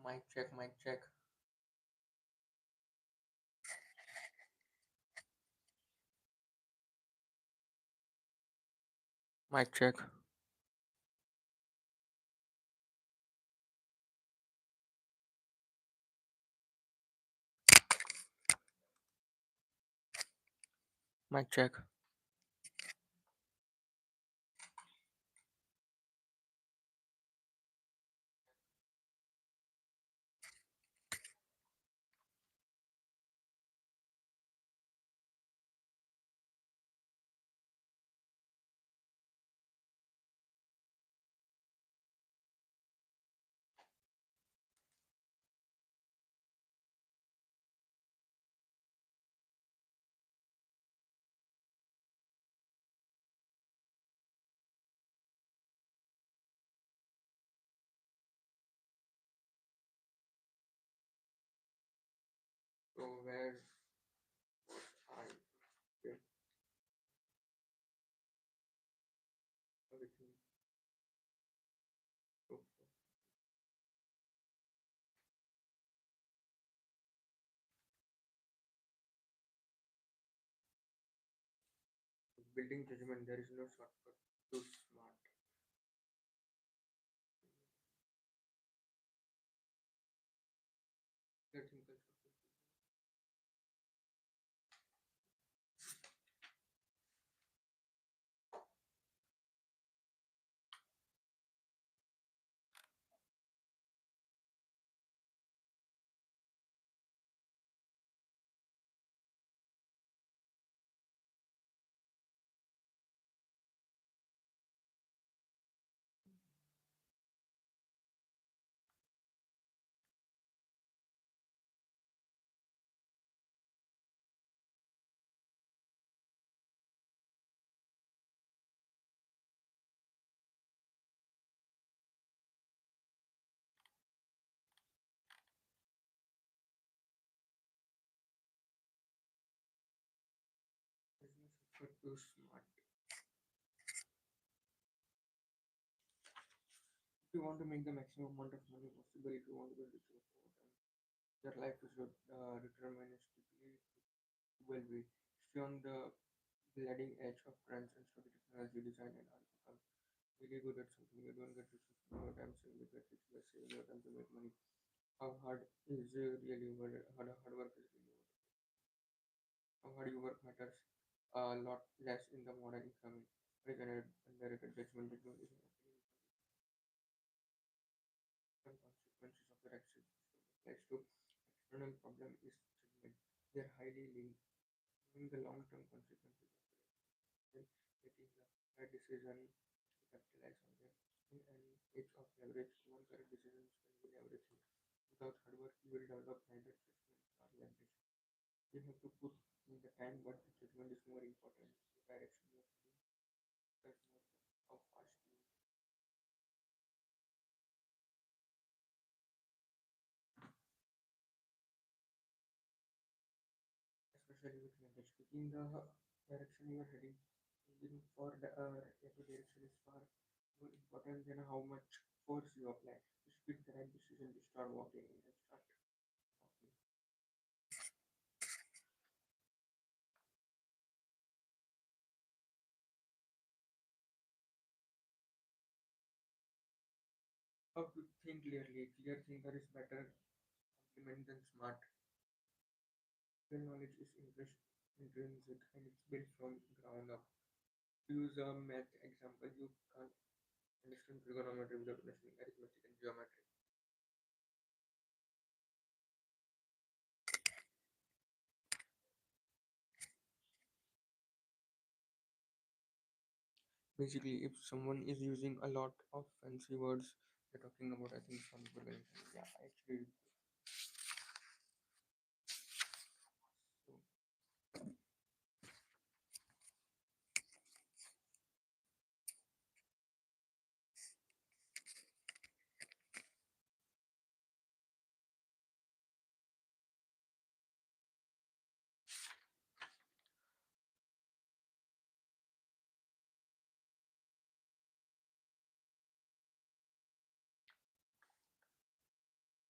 Mic check, mic check, mic check, mic check. So where I get everything. So building judgment, there is no shortcut to smart. Getting culture. There is no shortcut to smart. If you want to make the maximum amount of money possible, if you want to build rich over time, your life is deterministically will be. Stay on the bleeding edge of trends and study technology, design, and art. Become really good at something. You don't get rich over time, so you get rich by saving your time to make money. How hard is really work? Hard work is really work. How hard you work matters a lot less in the modern economy. Underrated, underrated judgment technology and consequences of their actions. Applies to external problem is judgment. They are highly linked, knowing the long-term consequences of their action, making the right decision to capitalize on them. In an age of leverage, one correct decision can win everything. Without hard work, you will develop neither judgment nor leverage. You have to put in the time, but the judgment is more important. The direction you are heading matters more than how fast you, especially with knowledge. Picking the direction you are heading, aiming for the every direction is far more important than how much force you apply. Just pick the right decision to start walking and start walking. How to think clearly. Clear thinker is better complement than smart. Clear knowledge is intrinsic and it's built from ground up. To use a math example, you can't understand trigonometry without understanding arithmetic and geometry. Basically, if someone is using a lot of fancy words, they're talking about, I think some people will say, yeah, actually,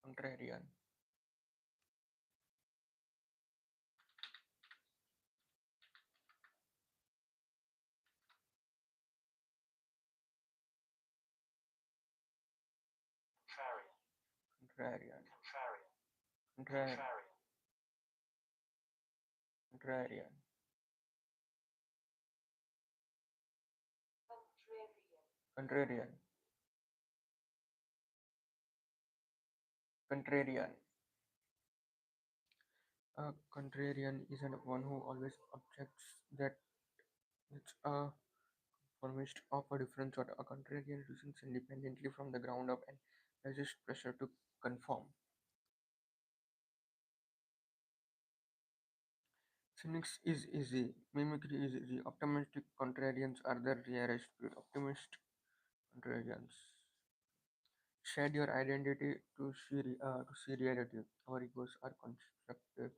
so Contrarian. Contrarian. Contrarian. Contrarian. Contrarian. Contrarian. A contrarian is one who always objects that it's a conformist of a different sort. A contrarian reasons independently from the ground up and resists pressure to conform. Cynics is easy. Mimicry is easy. Optimistic contrarians are the rarest breed. Optimist contrarians shed your identity to see reality. Our egos are constructed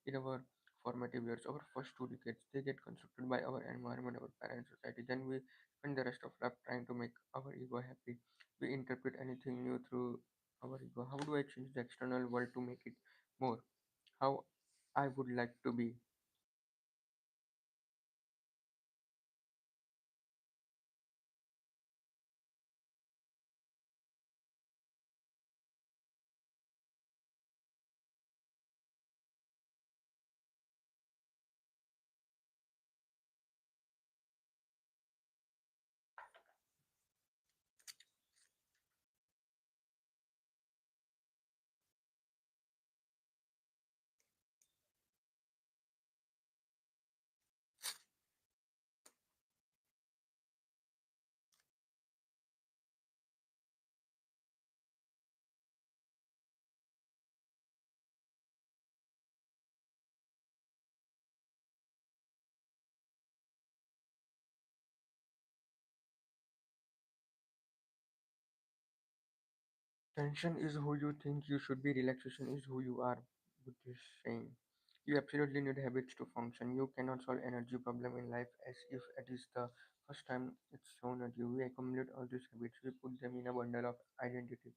in our formative years, our first 2 decades. They get constructed by our environment, our parents, society. Then we spend the rest of life trying to make our ego happy. We interpret anything new through our ego. How do I change the external world to make it more how I would like to be? Tension is who you think you should be, relaxation is who you are. Buddhist saying. You absolutely need habits to function. You cannot solve energy problem in life as if it is the first time it's thrown at you. We accumulate all these habits, we put them in a bundle of identity,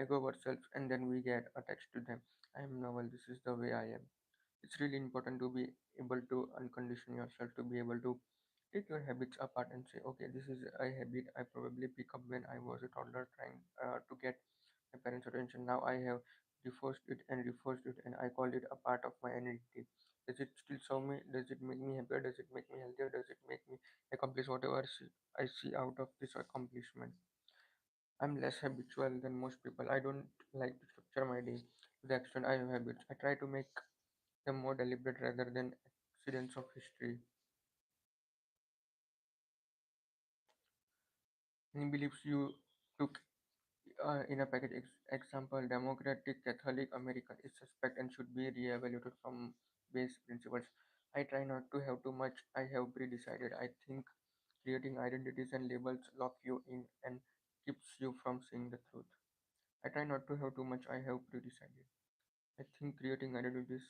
ego ourselves, and then we get attached to them. I am novel, this is the way I am. It's really important to be able to uncondition yourself, to be able to take your habits apart and say, okay, this is a habit I probably pick up when I was a toddler trying to get my parents' attention. Now I have reinforced it, and I call it a part of my identity. Does it still serve me? Does it make me happier? Does it make me healthier? Does it make me accomplish whatever I see out of this accomplishment? I'm less habitual than most people. I don't like to structure my day to the extent I have habits. I try to make them more deliberate rather than accidents of history. Any beliefs you took in a package. Example, Democratic Catholic American is suspect and should be re-evaluated from base principles. I try not to have too much. I have pre-decided. I think creating identities and labels lock you in and keeps you from seeing the truth. I try not to have too much. I have pre-decided. I think creating identities.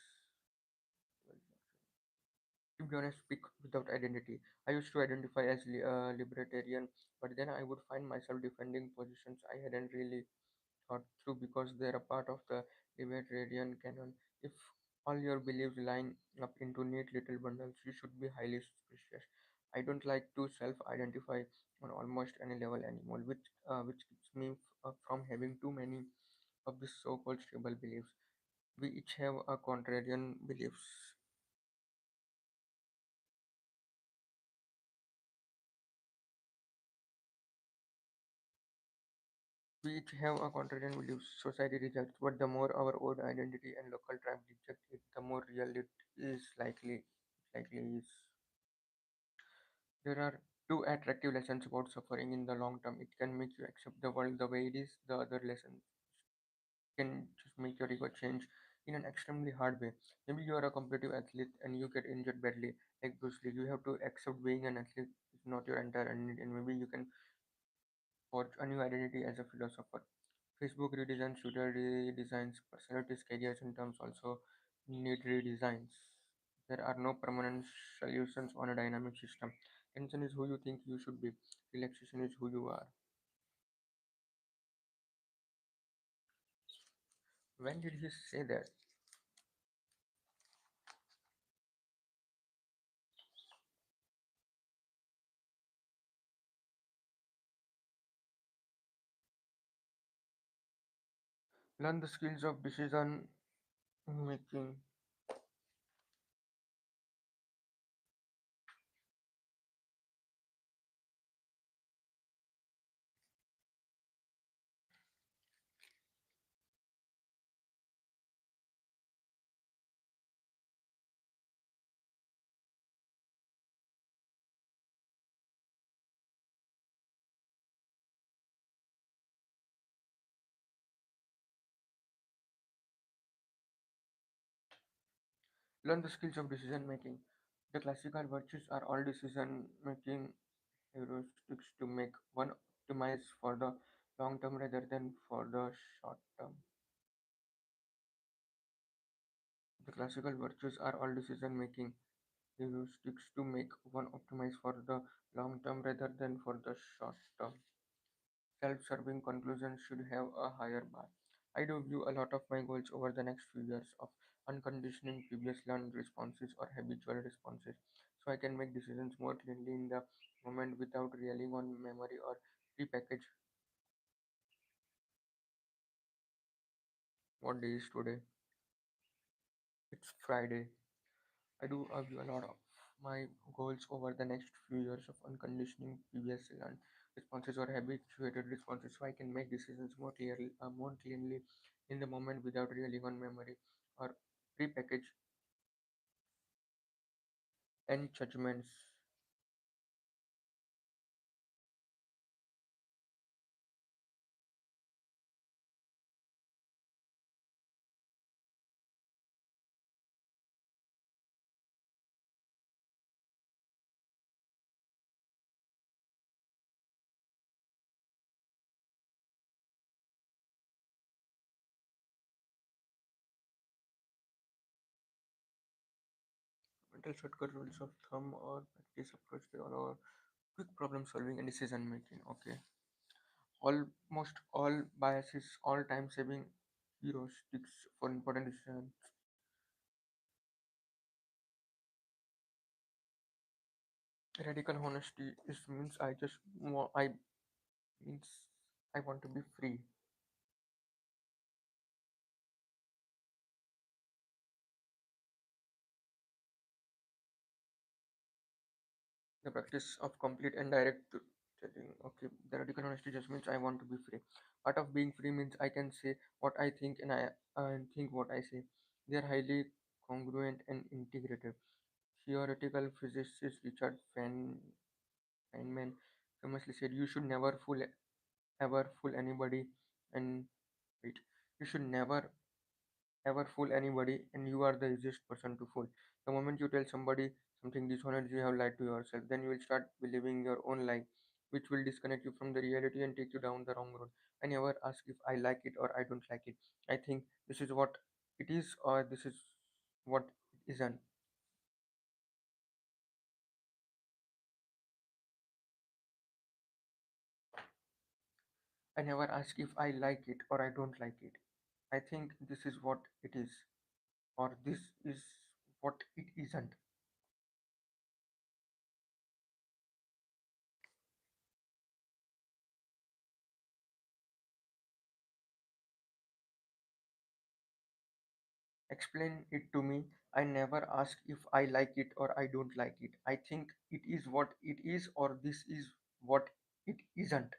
To be honest, speak without identity. I used to identify as libertarian, but then I would find myself defending positions I hadn't really thought through because they're a part of the libertarian canon. If all your beliefs line up into neat little bundles, you should be highly suspicious. I don't like to self-identify on almost any level anymore, which keeps me from having too many of these so-called stable beliefs. We each have a contrarian beliefs. We each have a contrarian beliefs society rejects, but the more our own identity and local tribe reject it, the more real it is likely is. There are two attractive lessons about suffering in the long term. It can make you accept the world the way it is. The other lesson can just make your ego change in an extremely hard way. Maybe you are a competitive athlete and you get injured badly, like Bruce Lee. You have to accept being an athlete is not your entire identity, and maybe you can forge a new identity as a philosopher. Facebook redesigns, Twitter redesigns, personalities, careers and terms also need redesigns. There are no permanent solutions on a dynamic system. Tension is who you think you should be. Relaxation is who you are. When did he say that? Learn the skills of decision making. Learn the skills of decision making. The classical virtues are all decision making heuristics to make one optimize for the long term rather than for the short term. The classical virtues are all decision making heuristics to make one optimize for the long term rather than for the short term. Self serving conclusions should have a higher bar. I do view a lot of my goals over the next few years of unconditioning previous learned responses or habitual responses so I can make decisions more cleanly in the moment without relying on memory or prepackaged. What day is today? It's Friday. I do view a lot of my goals over the next few years of unconditioning previously learned responses or habituated responses so I can make decisions more cleanly in the moment without relying on memory or prepackaged and judgments. Mental shortcut rules of thumb or practice approach to all quick problem solving and decision making. Okay. Almost all biases, all time saving heuristics for important decisions. Radical honesty is means I means I want to be free. The practice of complete and direct telling. Okay, the radical honesty just means I want to be free. Part of being free means I can say what I think and I think what I say. They are highly congruent and integrated. Theoretical physicist Richard Feynman famously said, "You should never ever fool anybody." And wait, you should never ever fool anybody, and you are the easiest person to fool. The moment you tell somebody something dishonest, you have lied to yourself. Then you will start believing your own lie, which will disconnect you from the reality and take you down the wrong road. I never ask if I like it or I don't like it. I think this is what it is, or this is what it isn't. I never ask if I like it or I don't like it. I think this is what it is, or this is what it isn't. Explain it to me. I never ask if I like it or I don't like it. I think it is what it is or this is what it isn't.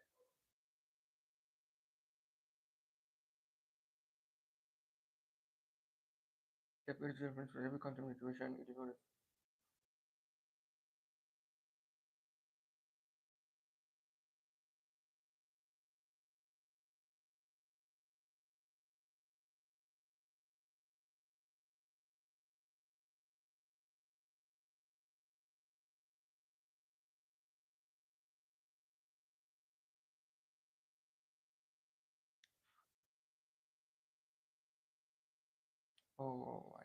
Separate difference for every concept situation. It is what oh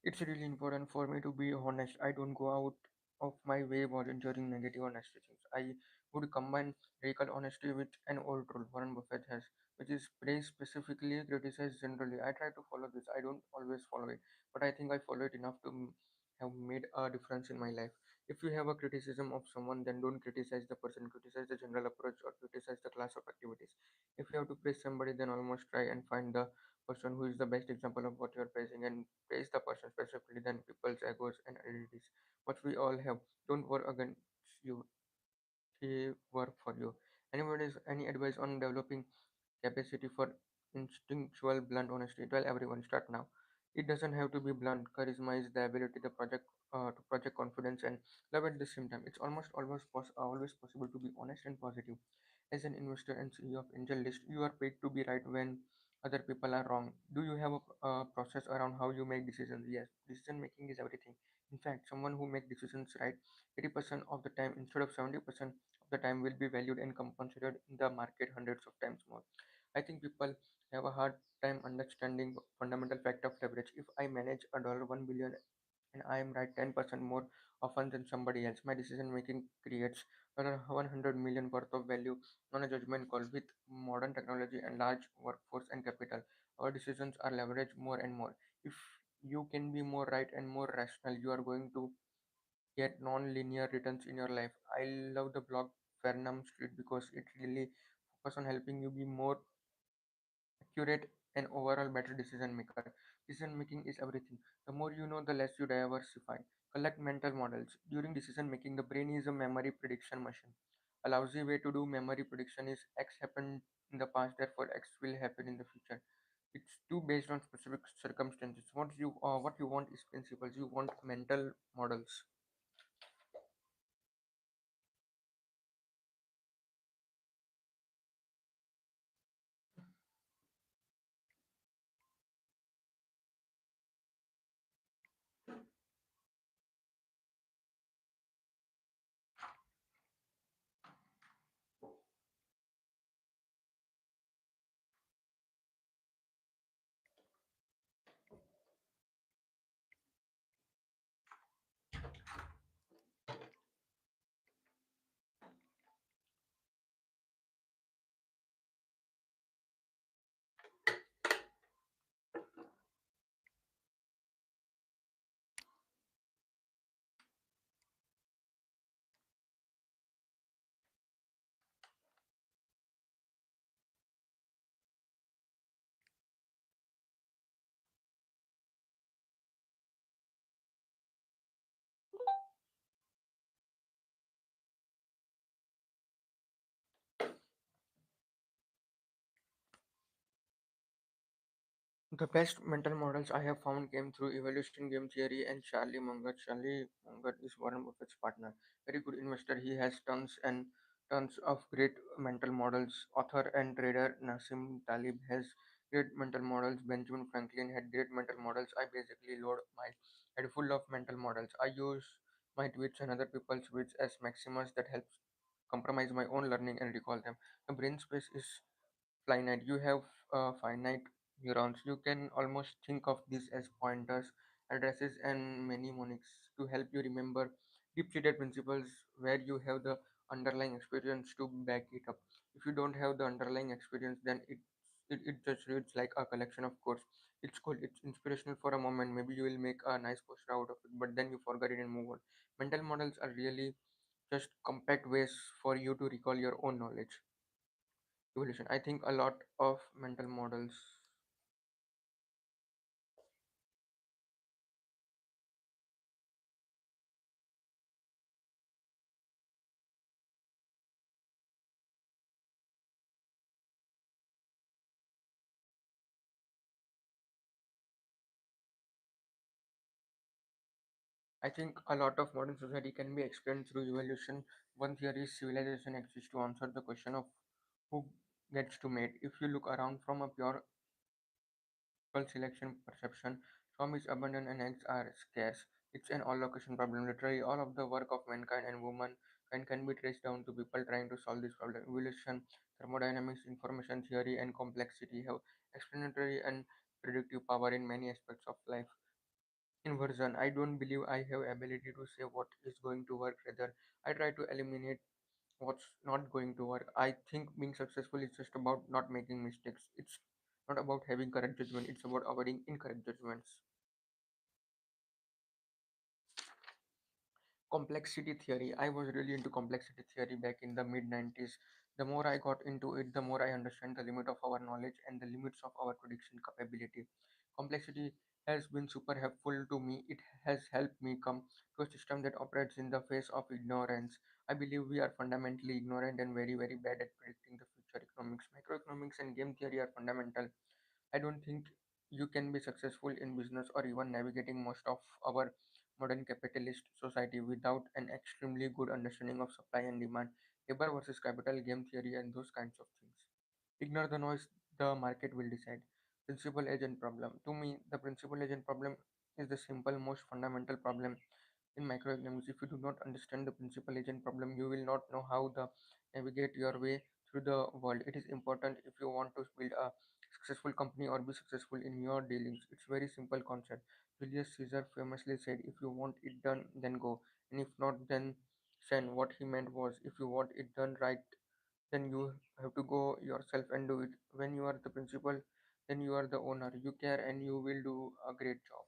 It's really important for me to be honest. I don't go out of my way volunteering negative honesty things. I would combine radical honesty with an old rule Warren Buffett has, which is praise specifically, criticize generally. I try to follow this. I don't always follow it, but I think I follow it enough to have made a difference in my life. If you have a criticism of someone, then don't criticize the person, criticize the general approach or criticize the class of activities. If you have to praise somebody, then almost try and find the person who is the best example of what you are praising and praise the person specifically than people's egos and identities. What we all have. Don't work against you, they work for you. Any advice on developing capacity for instinctual blunt honesty? Well, everyone start now. It doesn't have to be blunt. Charisma is the ability to project confidence and love at the same time. It's always possible to be honest and positive. As an investor and CEO of Angel List, you are paid to be right when other people are wrong. Do you have a process around how you make decisions? Yes, decision making is everything. In fact, someone who makes decisions right 80% of the time instead of 70% of the time will be valued and compensated in the market hundreds of times more. I think people have a hard time understanding fundamental fact of leverage. If I manage a dollar 1 billion and I am right 10% more often than somebody else, my decision making creates another 100 million worth of value on a judgment call. With modern technology and large workforce and capital, our decisions are leveraged more and more. If you can be more right and more rational, you are going to get non-linear returns in your life. I love the blog Fernam Street because it really focuses on helping you be more accurate and overall better decision maker. Decision making is everything. The more you know, the less you diversify. Collect mental models. During decision making, the brain is a memory prediction machine. A lousy way to do memory prediction is X happened in the past, therefore X will happen in the future. It's too based on specific circumstances. What you want is principles. You want mental models. The best mental models I have found came through evolution game theory and Charlie Munger. Charlie Munger is Warren Buffett's partner. Very good investor. He has tons and tons of great mental models. Author and trader Nassim Talib has great mental models. Benjamin Franklin had great mental models. I basically load my head full of mental models. I use my tweets and other people's tweets as maximus that helps compromise my own learning and recall them. The brain space is finite. You have finite neurons. You can almost think of these as pointers, addresses, and mnemonics to help you remember deep-seated principles where you have the underlying experience to back it up. If you don't have the underlying experience, then it just reads like a collection of quotes. It's cool. It's inspirational for a moment. Maybe you will make a nice poster out of it, but then you forget it and move on. Mental models are really just compact ways for you to recall your own knowledge. Evolution. I think a lot of mental models. I think a lot of modern society can be explained through evolution. One theory is civilization exists to answer the question of who gets to mate. If you look around from a pure selection perception, sperm is abundant and eggs are scarce. It's an all-location problem. Literally, all of the work of mankind and woman can be traced down to people trying to solve this problem. Evolution, thermodynamics, information theory, and complexity have explanatory and predictive power in many aspects of life. inversion. I don't believe I have ability to say what is going to work. Rather, I try to eliminate what's not going to work. I think being successful is just about not making mistakes. It's not about having correct judgment. It's about avoiding incorrect judgments. Complexity theory. I was really into complexity theory back in the mid 90s. The more I got into it, the more I understand the limit of our knowledge and the limits of our prediction capability. Complexity has been super helpful to me. It has helped me come to a system that operates in the face of ignorance. I believe we are fundamentally ignorant and very, very bad at predicting the future. Economics, microeconomics, and game theory are fundamental. I don't think you can be successful in business or even navigating most of our modern capitalist society without an extremely good understanding of supply and demand, labor versus capital, game theory, and those kinds of things. Ignore the noise, the market will decide. Principal agent problem. To me, the principal agent problem is the simple, most fundamental problem in microeconomics. If you do not understand the principal agent problem, you will not know how to navigate your way through the world. It is important if you want to build a successful company or be successful in your dealings. It's very simple concept. Julius Caesar famously said, "If you want it done, then go, and if not, then send." What he meant was, if you want it done right, then you have to go yourself and do it. When you are the principal, then you are the owner. You care and you will do a great job.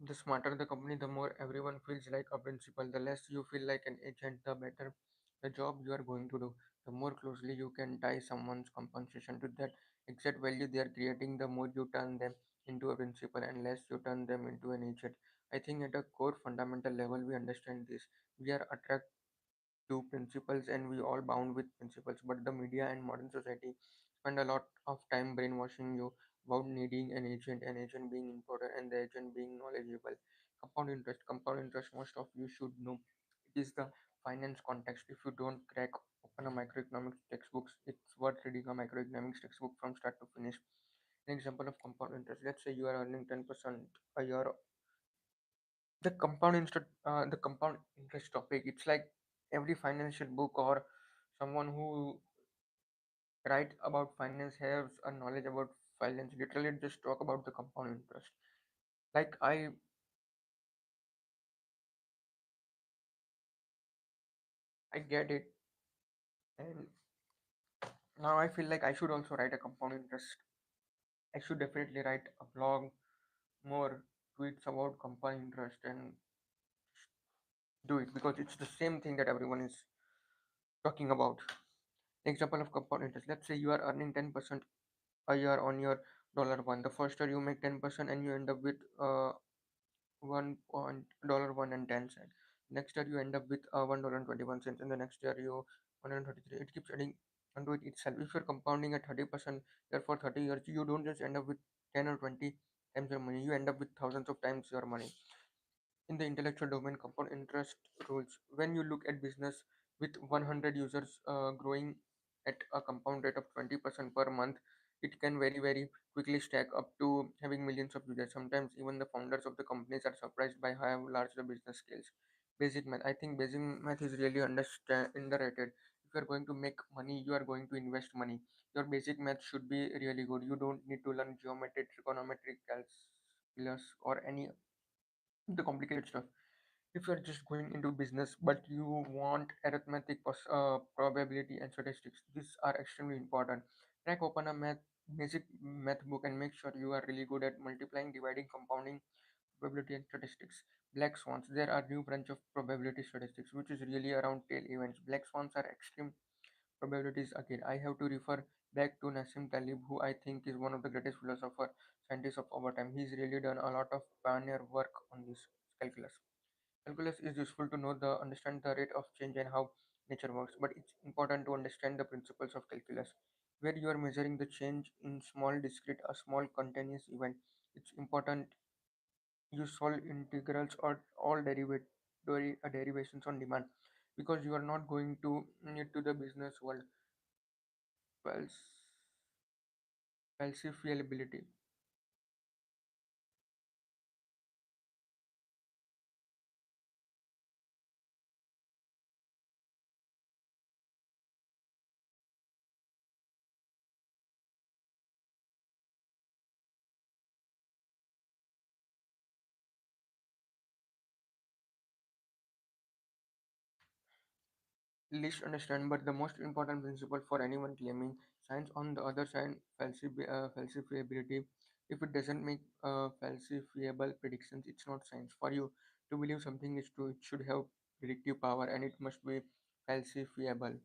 The smarter the company, the more everyone feels like a principal. The less you feel like an agent, the better the job you are going to do. The more closely you can tie someone's compensation to that exact value they are creating, the more you turn them into a principal and less you turn them into an agent. I think at a core fundamental level, we understand this. We are attracted to principles and we all bound with principles, but the media and modern society spend a lot of time brainwashing you about needing an agent being important and the agent being knowledgeable. Compound interest, most of you should know. It is the finance context. If you don't crack open a microeconomics textbooks, it's worth reading a microeconomics textbook from start to finish. An example of compound interest. Let's say you are earning 10% a year. The compound interest topic, it's like every financial book or someone who write about finance has a knowledge about finance. Literally just talk about the compound interest. Like I get it, and now I feel like I should also write a compound interest. I should definitely write a blog, more tweets about compound interest, and do it because it's the same thing that everyone is talking about. Example of compound interest. Let's say you are earning 10% a year on your dollar one. The first year you make 10% and you end up with 1 $1 and 10 cent. Next year you end up with $1.21, and the next year you 133. It keeps adding onto it itself. If you're compounding at 30% there for 30 years, you don't just end up with 10 or 20 times your money. You end up with thousands of times your money. In the intellectual domain, compound interest rules. When you look at business with 100 users growing at a compound rate of 20% per month, it can very, very quickly stack up to having millions of users. Sometimes even the founders of the companies are surprised by how large the business scales. Basic math. I think basic math is really underrated. If you are going to make money, you are going to invest money. Your basic math should be really good. You don't need to learn geometry, trigonometry, calculus, or any the complicated stuff. If you're just going into business but you want arithmetic, probability, and statistics, these are extremely important. Crack open a basic math book and make sure you are really good at multiplying, dividing, compounding, probability, and statistics. Black swans. There are new branch of probability statistics which is really around tail events. Black swans are extreme probabilities. Again, I have to refer back to Nassim Taleb, who I think is one of the greatest philosopher scientists of our time. He's really done a lot of pioneer work on this calculus. Calculus is useful to know the understand the rate of change and how nature works, but it's important to understand the principles of calculus, where you are measuring the change in small discrete, a small continuous event. It's important you solve integrals or all derivations on demand, because you are not going to need to the business world fals- falsifiability. least understand, but the most important principle for anyone claiming science. On the other side, falsifiability. If it doesn't make falsifiable predictions, it's not science. For you to believe something is true, it should have predictive power and it must be falsifiable.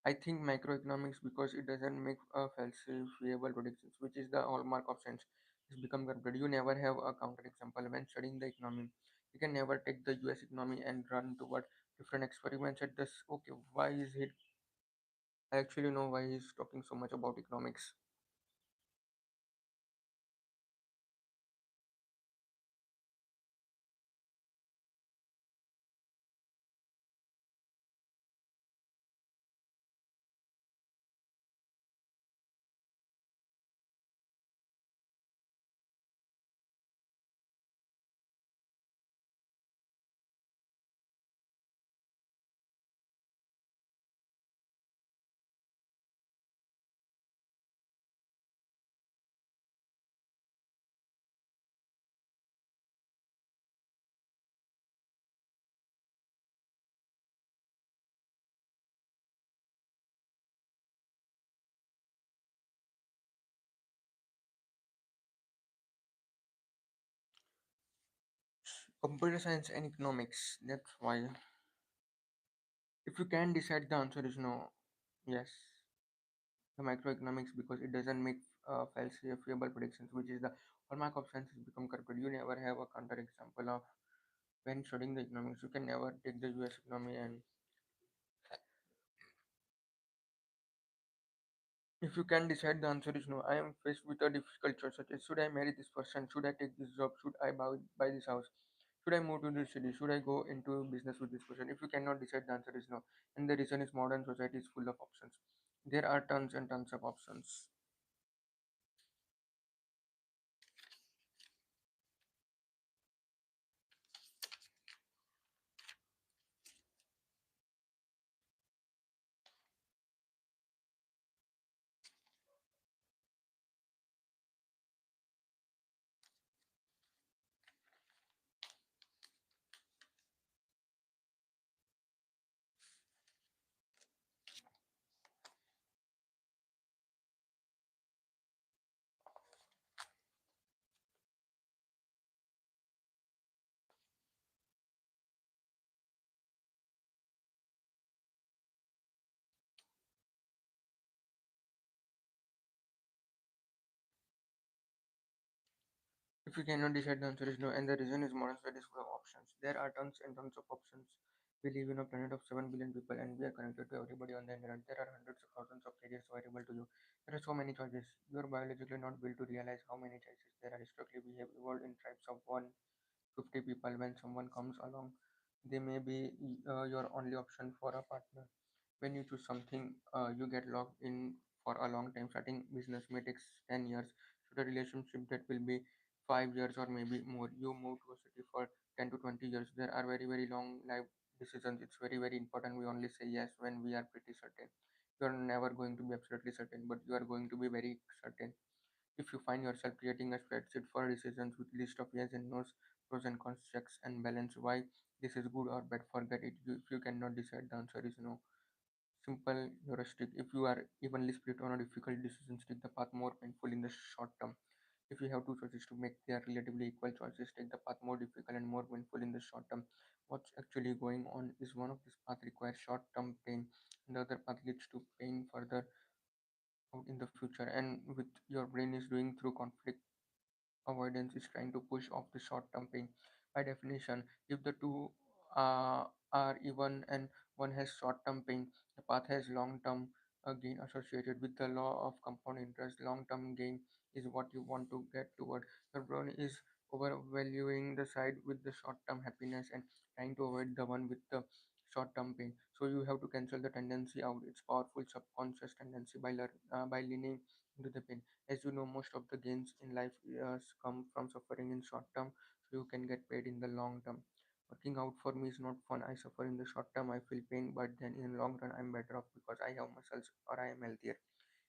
I think microeconomics because it doesn't make falsifiable predictions, which is the hallmark of science, is become corrupted. You never have a counterexample when studying the economy. You can never take the U.S. economy and run toward different experiments at this. Okay, why is it? I actually know why he's talking so much about economics. Computer science and economics. That's why. If you can decide, the answer is no. Yes, the microeconomics because it doesn't make falsifiable predictions, which is the hallmark of science, has become corrupted. You never have a counter example of when studying the economics. You can never take the U.S. economy and if you can decide, the answer is no. I am faced with a difficult choice such as should I marry this person, should I take this job, should I buy this house, should I move to this city, should I go into business with this person. If you cannot decide, the answer is no. And the reason is modern society is full of options. There are tons and tons of options. If you cannot decide, the answer is no, and the reason is modern society is full of options. There are tons and tons of options. We live in a planet of 7 billion people and we are connected to everybody on the internet. There are hundreds of thousands of careers available to you. There are so many choices. You are biologically not built to realize how many choices there are. Historically, we have evolved in tribes of 150 people. When someone comes along, they may be your only option for a partner. When you choose something, you get locked in for a long time. Starting business may take 10 years. Should a relationship that will be 5 years or maybe more. You move to a city for 10 to 20 years. There are very, very long life decisions. It's very, very important. We only say yes when we are pretty certain. You are never going to be absolutely certain, but you are going to be very certain. If you find yourself creating a spreadsheet for decisions with list of yes and no's, pros and cons, checks and balance why this is good or bad, forget it. If you cannot decide, the answer is no. Simple heuristic. If you are evenly split on a difficult decision, take the path more painful in the short term. If you have two choices to make, they are relatively equal choices. Take the path more difficult and more painful in the short term. What's actually going on is one of these paths requires short term pain, and the other path leads to pain further out in the future. And with your brain is doing through conflict avoidance is trying to push off the short term pain. By definition, if the two are even and one has short term pain, the path has long term gain associated with the law of compound interest. Long term gain is what you want to get toward. Your brain is overvaluing the side with the short term happiness and trying to avoid the one with the short term pain. So you have to cancel the tendency out. It's powerful subconscious tendency by leaning into the pain. As you know, most of the gains in life come from suffering in short term, so you can get paid in the long term. Working out for me is not fun. I suffer in the short term, I feel pain, but then in the long run, I'm better off because I have muscles or I am healthier.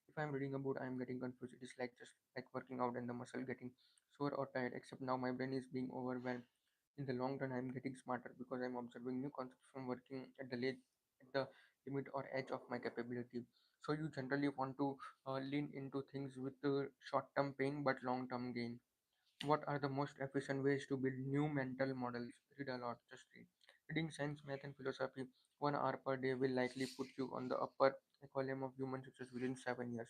If I'm reading a book, I'm getting confused. It is like just like working out and the muscle getting sore or tired, except now my brain is being overwhelmed. In the long run, I'm getting smarter because I'm observing new concepts from working at at the limit or edge of my capability. So you generally want to lean into things with short-term pain but long-term gain. What are the most efficient ways to build new mental models? Read a lot, just read. Reading science, math, and philosophy 1 hour per day will likely put you on the upper column of human success within 7 years.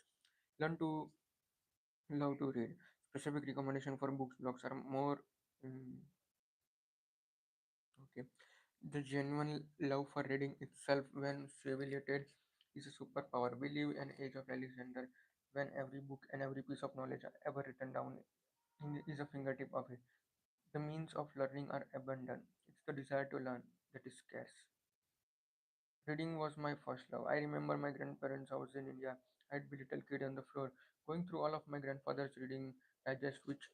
Learn to love to read. Specific recommendation for books blogs are more okay. The genuine love for reading itself, when simulated, is a superpower. We live in an age of Alexander, when every book and every piece of knowledge ever written down is a fingertip of it. The means of learning are abundant. It's the desire to learn that is scarce. Reading was my first love. I remember my grandparents' house in India. I'd be little kid on the floor, going through all of my grandfather's reading digest, which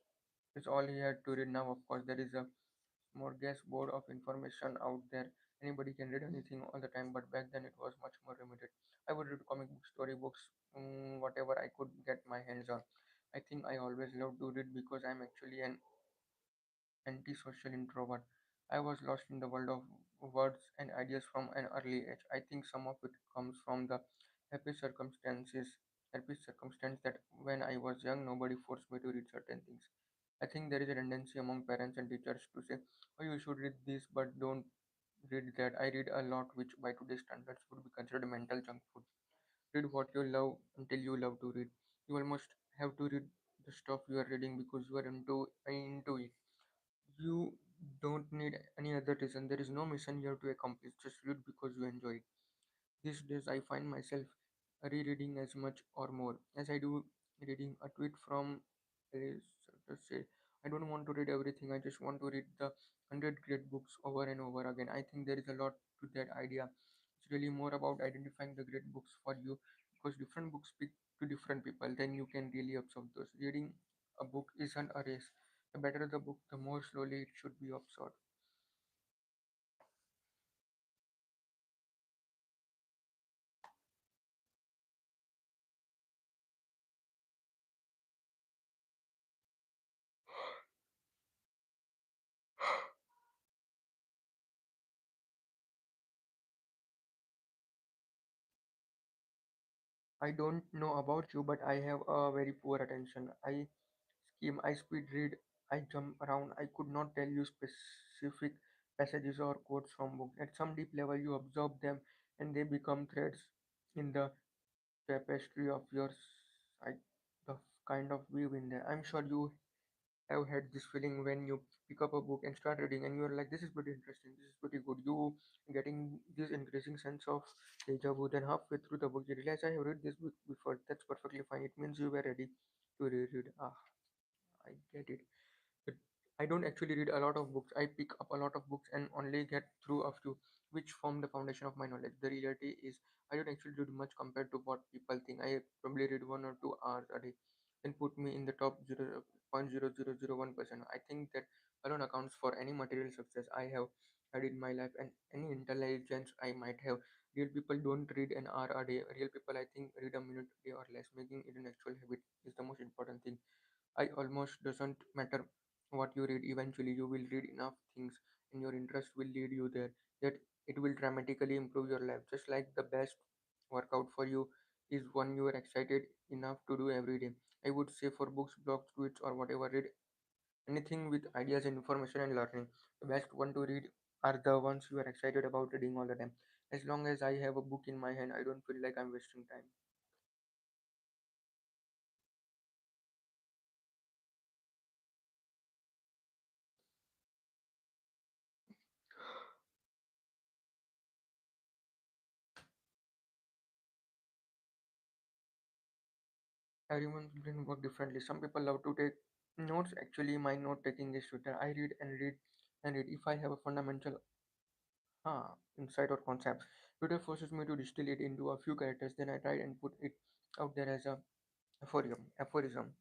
is all he had to read. Now, of course, there is a smorgasbord of information out there. Anybody can read anything all the time, but back then it was much more limited. I would read comic books, story books, whatever I could get my hands on. I think I always loved to read because I'm actually an antisocial introvert. I was lost in the world of words and ideas from an early age. I think some of it comes from the happy circumstances, happy circumstance that when I was young, nobody forced me to read certain things. I think there is a tendency among parents and teachers to say, "Oh, you should read this, but don't read that." I read a lot, which by today's standards would be considered mental junk food. Read what you love until you love to read. You almost have to read the stuff you are reading because you are into it. You don't need any other reason. There is no mission you have to accomplish. Just read because you enjoy it. These days, I find myself rereading as much or more as I do reading a tweet from a just say, I don't want to read everything. I just want to read the 100 great books over and over again. I think there is a lot to that idea. It's really more about identifying the great books for you because different books speak to different people. Then you can really absorb those. Reading a book isn't a race. The better the book, the more slowly it should be absorbed. I don't know about you, but I have a very poor attention. I skim, I speed read, I jump around. I could not tell you specific passages or quotes from books. At some deep level, you absorb them and they become threads in the tapestry of your sight, the kind of weave in there. I'm sure you have had this feeling when you pick up a book and start reading and you're like, this is pretty interesting, this is pretty good. You getting this increasing sense of deja vu. Then halfway through the book, you realize I have read this book before. That's perfectly fine. It means you were ready to reread. Ah, I get it. But I don't actually read a lot of books. I pick up a lot of books and only get through a few, which form the foundation of my knowledge. The reality is, I don't actually read much compared to what people think. I probably read 1 or 2 hours a day, and put me in the top 0.0001%. I think that alone accounts for any material success I have had in my life and any intelligence I might have. Real people don't read an hour a day. Real people, I think, read a minute a day or less. Making it an actual habit is the most important thing. I almost doesn't matter what you read, eventually you will read enough things and your interest will lead you there that it will dramatically improve your life. Just like the best workout for you is one you are excited enough to do every day. I would say for books, blogs, tweets, or whatever, read anything with ideas and information and learning. The best one to read are the ones you are excited about reading all the time. As long as I have a book in my hand, I don't feel like I'm wasting time. Everyone's brain work differently. Some people love to take notes. Actually, my note taking is Twitter. I read and read and read. If I have a fundamental insight or concept, Twitter forces me to distill it into a few characters. Then I try and put it out there as a aphorism.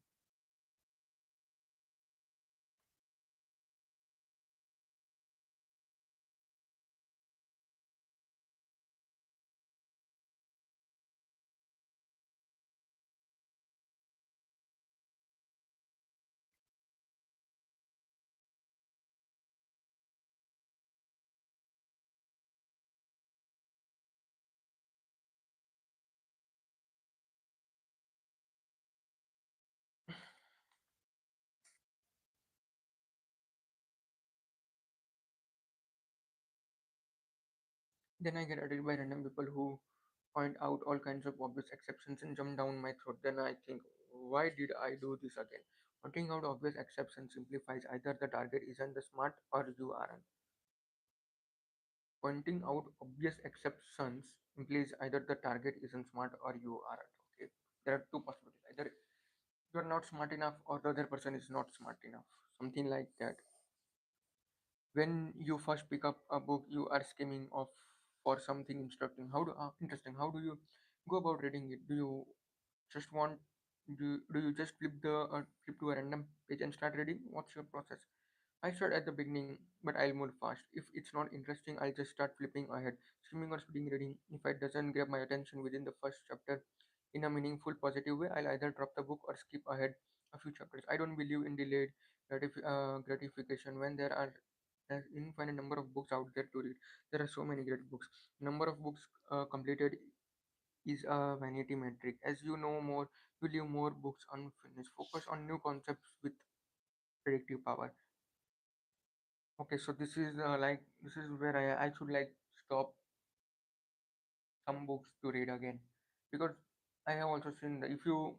Then I get added by random people who point out all kinds of obvious exceptions and jump down my throat. Then I think, why did I do this again? Pointing out obvious exceptions simplifies either the target isn't the smart or you aren't. Pointing out obvious exceptions implies either the target isn't smart or you aren't. Okay, there are two possibilities. Either you are not smart enough or the other person is not smart enough. Something like that. When you first pick up a book, you are skimming off for something interesting. How do you go about reading it? Do you just want do you just flip to a random page and start reading? What's your process? I start at the beginning, but I'll move fast. If it's not interesting, I'll just start flipping ahead, skimming or speeding reading. If it doesn't grab my attention within the first chapter in a meaningful, positive way, I'll either drop the book or skip ahead a few chapters. I don't believe in delayed gratification when there are an infinite number of books out there to read. There are so many great books. Number of books completed is a vanity metric. As you know more, you leave more books unfinished. Focus on new concepts with predictive power. Okay, so this is where I should like stop some books to read again, because I have also seen that if you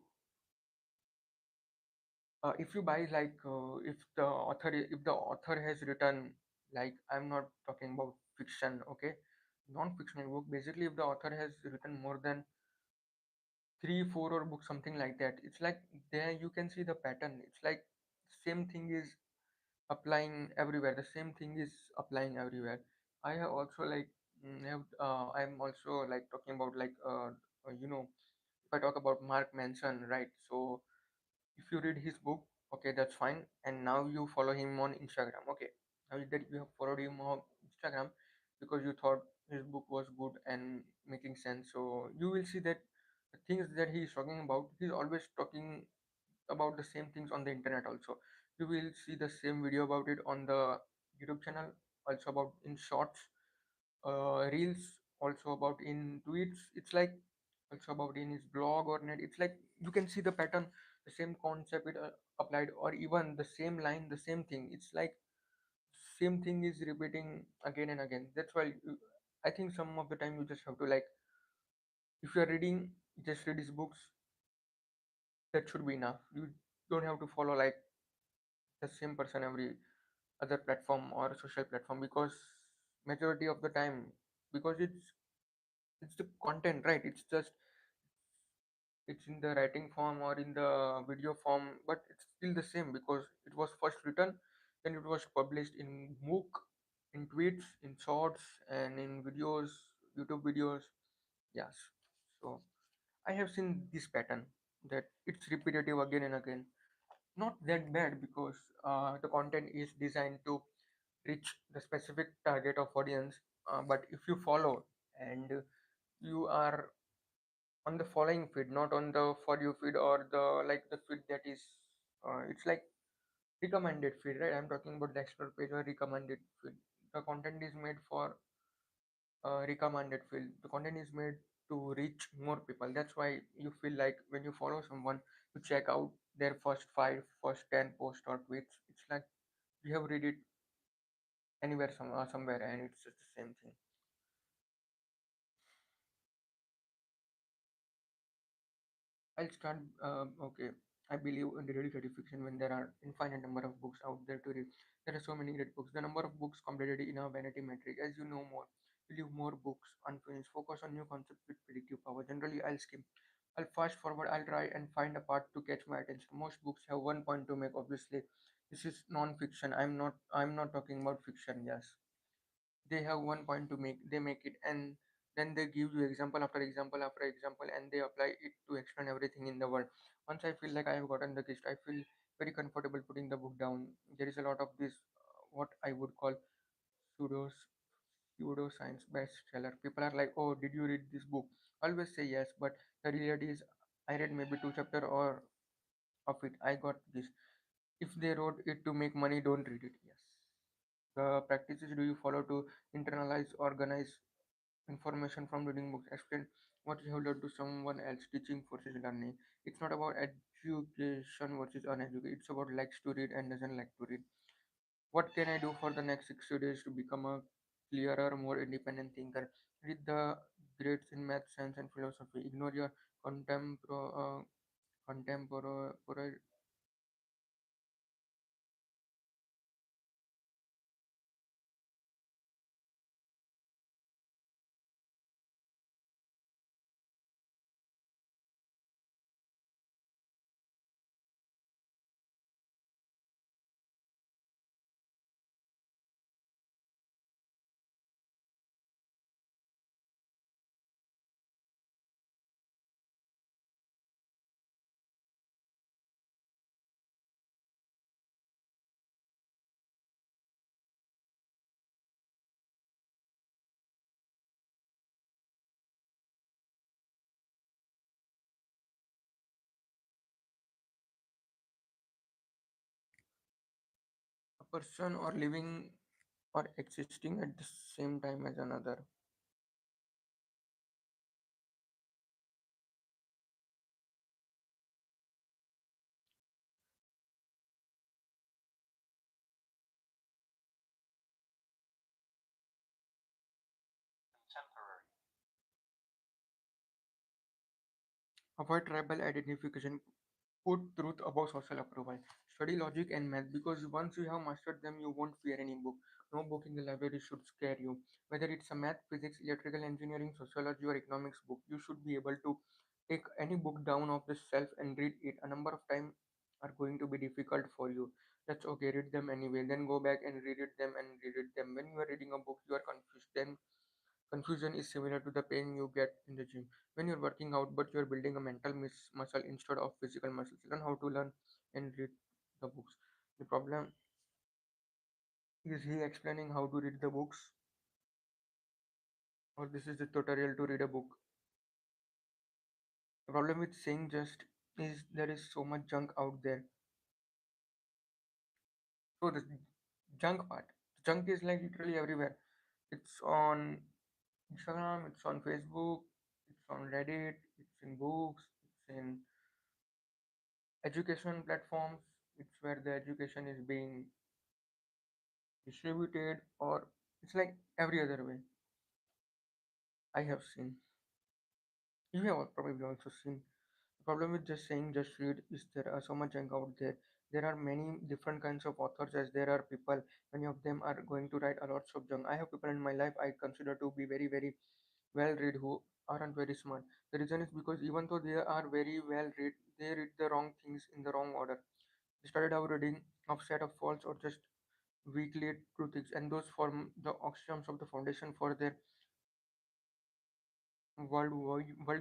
buy if the author has written, like, I'm not talking about fiction, okay, non-fictional book. Basically, if the author has written more than three, four or book, something like that, it's like there you can see the pattern. It's like same thing is applying everywhere. The same thing is applying everywhere. I have also like I'm also like talking about you know, if I talk about Mark Manson, right? So if you read his book, okay, that's fine, and now you follow him on Instagram, okay, now that you have followed him on Instagram because you thought his book was good and making sense, so you will see that the things that he is talking about, he's always talking about the same things on the internet also. You will see the same video about it on the YouTube channel, also about in shorts, reels, also about in tweets. It's like also about in his blog or net. It's like you can see the pattern, the same concept it applied, or even the same line, the same thing. It's like same thing is repeating again and again. That's why I think some of the time you just have to like, if you are reading, just read his books. That should be enough. You don't have to follow like the same person every other platform or social platform, because majority of the time, because it's the content, right? It's in the writing form or in the video form, but it's still the same because it was first written, then it was published in MOOC, in tweets, in shorts, and in videos, YouTube videos. Yes. So I have seen this pattern, that it's repetitive again and again. Not that bad, because the content is designed to reach the specific target of audience. But if you follow and you are on the following feed, not on the for you feed or the like the feed that is it's like recommended feed, right? I'm talking about the explore page or recommended feed. The content is made for recommended feed. The content is made to reach more people. That's why you feel like when you follow someone, to check out their first five, first 10 posts or tweets. It's like you have read it anywhere, somewhere, and it's just the same thing. I'll start. Okay, I believe in the daily gratification when there are infinite number of books out there to read. There are so many great books. The number of books completed in a vanity metric. As you know more, you leave more books unfinished. Focus on new concepts with predictive power. Generally, I'll skim. I'll fast forward. I'll try and find a part to catch my attention. Most books have one point to make. Obviously, this is non-fiction. I'm not talking about fiction. Yes, they have one point to make, they make it, and then they give you example after example after example, and they apply it to explain everything in the world. Once I feel like I have gotten the gist, I feel very comfortable putting the book down. There is a lot of this what I would call pseudo pseudoscience bestseller. People are like, oh, did you read this book? Always say yes, but the reality is I read maybe two chapter or of it. I got this. If they wrote it to make money, don't read it. Yes. The practices do you follow to internalize, organize information from reading books? Explain what you have learned to someone else. Teaching versus learning. It's not about education versus uneducated. It's about likes to read and doesn't like to read. What can I do for the next 60 days to become a clearer, more independent thinker? Read the greats in math, science, and philosophy. Ignore your contemporary. A person or living or existing at the same time as another. Avoid tribal identification. Put truth above social approval. Study logic and math because once you have mastered them, you won't fear any book. No book in the library should scare you. Whether it's a math, physics, electrical engineering, sociology, or economics book, you should be able to take any book down off the shelf and read it. A number of times are going to be difficult for you. That's okay, read them anyway. Then go back and reread them and reread them. When you are reading a book, you are confused. Then confusion is similar to the pain you get in the gym when you're working out, but you're building a mental muscle instead of physical muscles. Learn how to learn and read the books. The problem is he explaining how to read the books, or this is the tutorial to read a book. The problem with saying just is there is so much junk out there. So the junk part, junk is like literally everywhere. It's on Instagram, it's on Facebook, it's on Reddit, it's in books, it's in education platforms. It's where the education is being distributed, or it's like every other way. I have seen, you have probably also seen. The problem with just saying just read is there are so much junk out there. There are many different kinds of authors, as there are people. Many of them are going to write a lots of junk. I have people in my life I consider to be very very well read who aren't very smart. The reason is because even though they are very well read, they read the wrong things in the wrong order. They started out reading of set of false or just weekly truths, and those form the axioms of the foundation for their world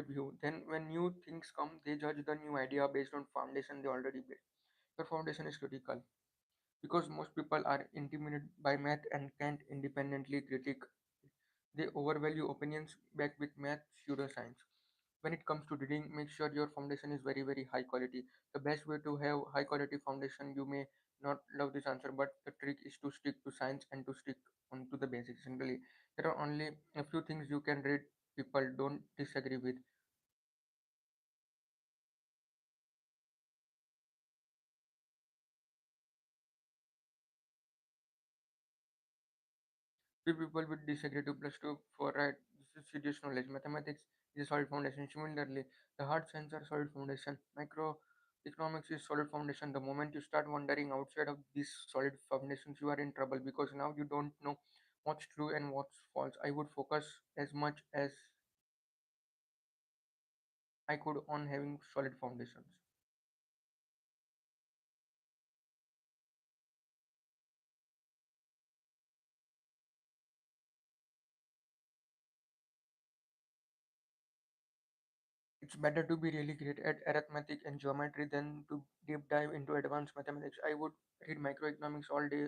view. Then, when new things come, they judge the new idea based on foundation they already built. The foundation is critical because most people are intimidated by math and can't independently critique. They overvalue opinions backed with math pseudoscience. When it comes to reading, make sure your foundation is very very high quality. The best way to have high quality foundation, you may not love this answer, but the trick is to stick to science and to stick on to the basics. Simply, there are only a few things you can read people don't disagree with. Few people will disagree to plus two for right. This is serious knowledge. Mathematics is a solid foundation. Similarly, the hard science are solid foundation. Microeconomics is solid foundation. The moment you start wandering outside of these solid foundations, you are in trouble because now you don't know what's true and what's false. I would focus as much as I could on having solid foundations. It's better to be really great at arithmetic and geometry than to deep dive into advanced mathematics. I would read microeconomics all day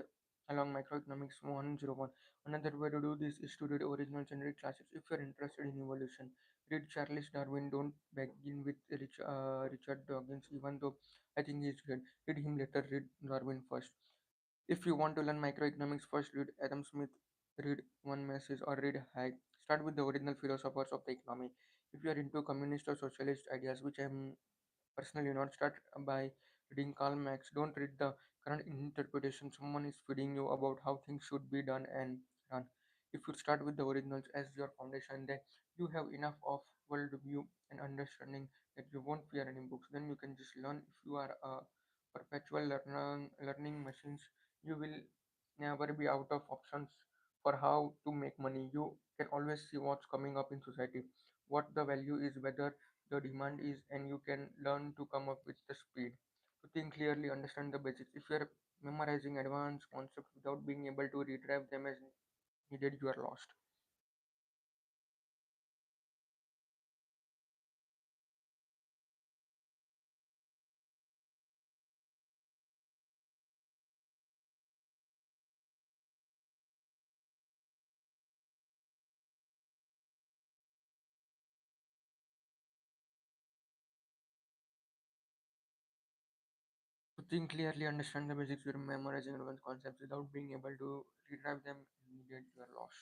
along microeconomics 101. Another way to do this is to read originals and read classics. If you're interested in evolution, read Charles Darwin. Don't begin with Richard Dawkins, even though I think he's great. Read him later, read Darwin first. If you want to learn microeconomics, first read Adam Smith, read One Message, or read Hayek. Start with the original philosophers of the economy. If you are into communist or socialist ideas, which I am personally not, start by reading Karl Marx. Don't read the current interpretation someone is feeding you about how things should be done and run. If you start with the originals as your foundation, then you have enough of worldview and understanding that you won't fear any books. Then you can just learn. If you are a perpetual learning machines, you will never be out of options for how to make money. You can always see what's coming up in society, what the value is, whether the demand is, and you can learn to come up with the speed to think clearly, understand the basics. If you're memorizing advanced concepts without being able to retrieve them as needed, you are lost. To think clearly, understand the basics, you're memorizing advanced concepts without being able to retrieve them as needed, you are lost.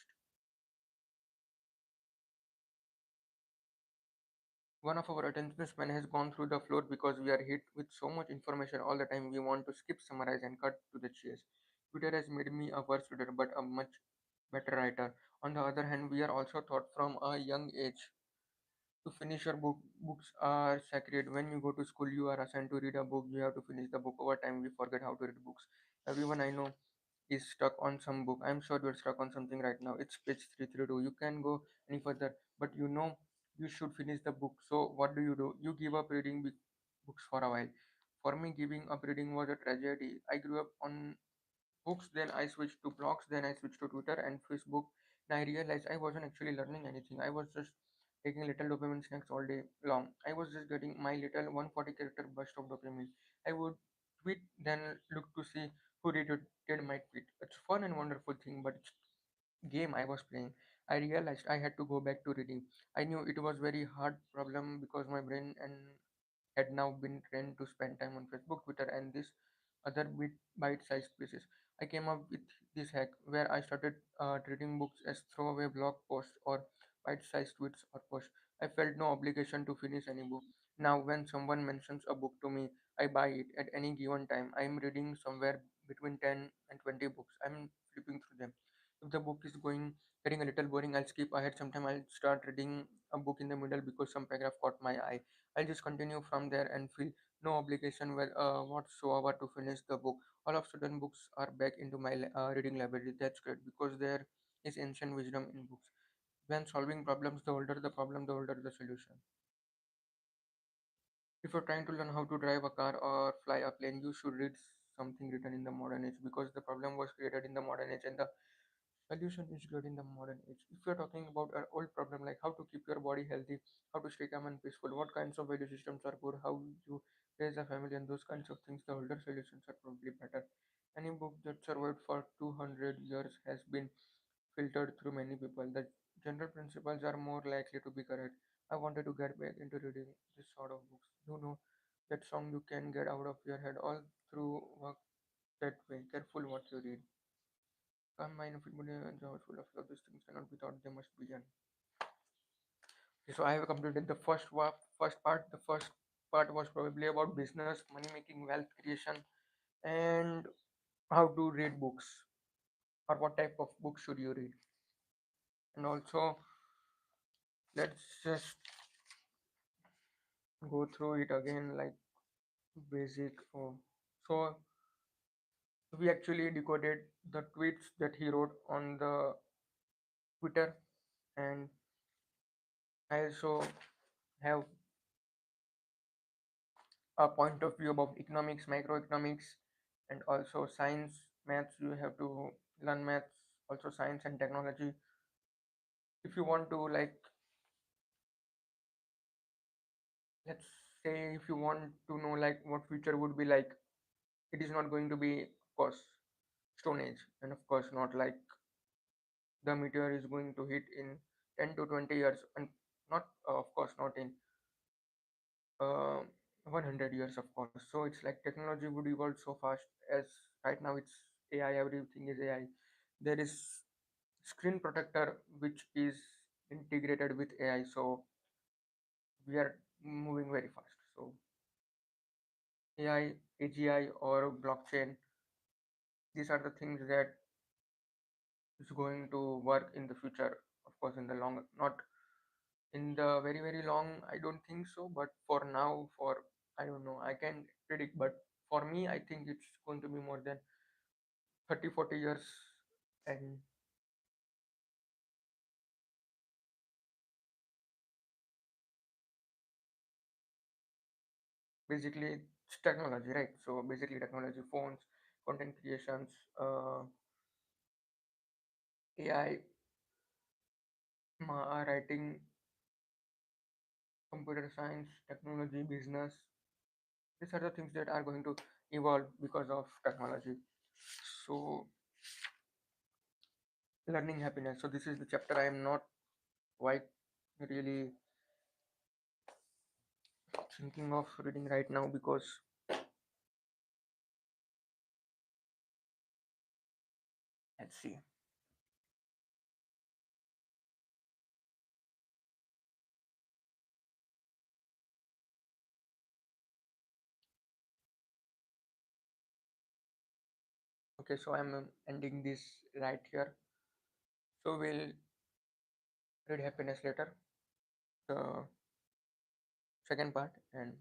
One of our attention span has gone through the floor because we are hit with so much information all the time. We want to skip, summarize, and cut to the chase. Twitter has made me a worse reader, but a much better writer. On the other hand, we are also taught from a young age to finish your book. Books are sacred. When you go to school, you are assigned to read a book. You have to finish the book. Over time, we forget how to read books. Everyone I know is stuck on some book. I'm sure you're stuck on something right now. It's page 332. You can go any further, but you know you should finish the book. So what do? You give up reading books for a while. For me, giving up reading was a tragedy. I grew up on books, then I switched to blogs, then I switched to Twitter and Facebook. And I realized I wasn't actually learning anything. I was just taking little dopamine snacks all day long. I was just getting my little 140 character burst of dopamine. I would tweet, then look to see who retweeted my tweet. It's fun and wonderful thing, but it's game I was playing. I realized I had to go back to reading. I knew it was very hard problem because my brain and had now been trained to spend time on Facebook, Twitter, and this other bite-sized pieces. I came up with this hack where I started treating books as throwaway blog posts or bite-sized tweets or posts. I felt no obligation to finish any book. Now, when someone mentions a book to me, I buy it at any given time. I'm reading somewhere between 10 and 20 books. I'm flipping through them. If the book is going getting a little boring, I'll skip ahead. Sometime I'll start reading a book in the middle because some paragraph caught my eye. I'll just continue from there and feel no obligation whatsoever to finish the book. All of a sudden, books are back into my reading library. That's great because there is ancient wisdom in books. When solving problems, the older the problem, the older the solution. If you're trying to learn how to drive a car or fly a plane, you should read something written in the modern age because the problem was created in the modern age and the solution is good in the modern age. If you're talking about an old problem like how to keep your body healthy, how to stay calm and peaceful, what kinds of value systems are good, how you raise a family, and those kinds of things, the older solutions are probably better. Any book that survived for 200 years has been filtered through many people. The general principles are more likely to be correct. I wanted to get back into reading this sort of books. You know, that song you can get out of your head all through work that way. Careful what you read. Calm mind, if it and full of love, these things cannot be thought, they must be done. Okay, so I have completed the first part. The first part was probably about business, money making, wealth creation, and how to read books or what type of books should you read. And also, let's just go through it again like basic. Oh, so we actually decoded the tweets that he wrote on the Twitter, and I also have a point of view about economics, microeconomics, and also science, maths. You have to learn maths, also science and technology. If you want to, like, let's say, if you want to know, like, what future would be like, it is not going to be, of course, Stone Age, and of course, not like the meteor is going to hit in 10 to 20 years, and not, of course, not in uh, 100 years, of course. So it's like technology would evolve so fast as right now it's AI, everything is AI. There is screen protector which is integrated with AI, so we are moving very fast. So AI, AGI, or blockchain, these are the things that is going to work in the future. Of course, in the long, not in the very very long, I don't think so. But for now, for I don't know, I can predict. But for me, I think it's going to be more than 30 40 years, and basically it's technology, right? So basically, technology, phones, content creations, uh, AI, writing, computer science, technology, business. These are the things that are going to evolve because of technology. So learning happiness. So this is the chapter I am not quite really thinking of reading right now because let's see. Okay, so I'm ending this right here. So we'll read happiness later, the second part, and